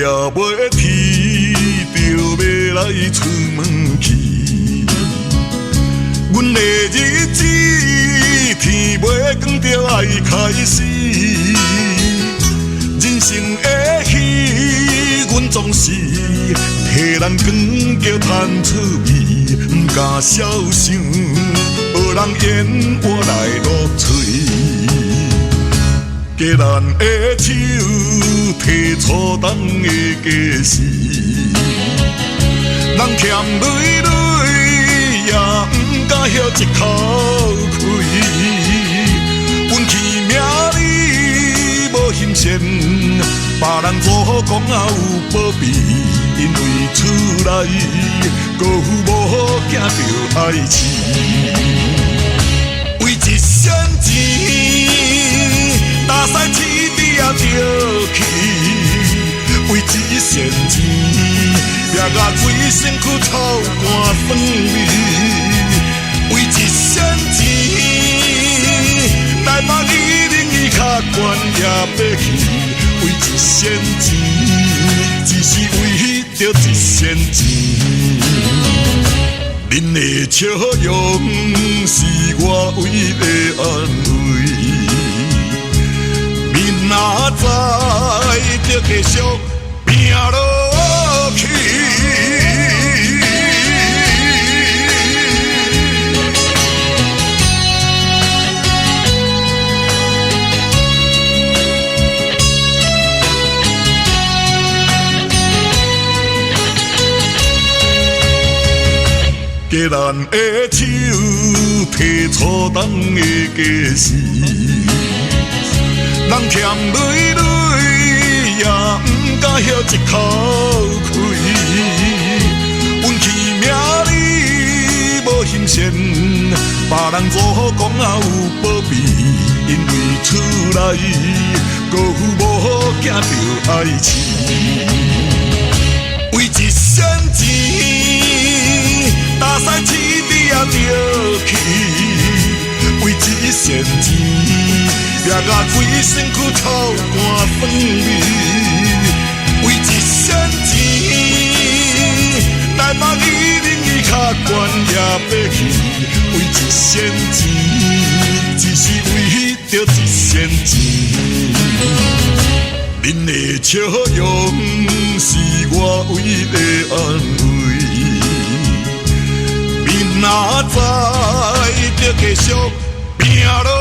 袂去，就要来出门去。阮的日子，天袂光就爱开始。人生的戏，阮总是替人光叫叹出味，毋敢小想，无人言我来落嘴。家人的手提初冬的家事，人欠累累也毋敢晓一口开。运气命里无幸善，别人做讲也有保庇，因为厝内孤无囝着爱饲，为一仙钱。打赛天地也着去，为一仙钱，拼甲规身躯臭汗酸味。为一仙钱，台北伊人伊较悬也要去。为一仙钱，只是为着一仙钱。恁的笑容是我唯一的安慰。明仔载就继续拼落去。家人的手提初冬的家事。人欠累累也毋敢晓一口开，运气命里无幸善，别人做讲也有保庇，因为厝内孤无囝着爱饲，为一仙钱，打赛天地也着去，为一仙钱。拼甲规身躯臭汗酸味，为一仙钱，台北伊人伊较悬也要去。为一仙钱，只是为着一仙钱。恁的笑容是我唯一的安慰。明仔载就继续拼落。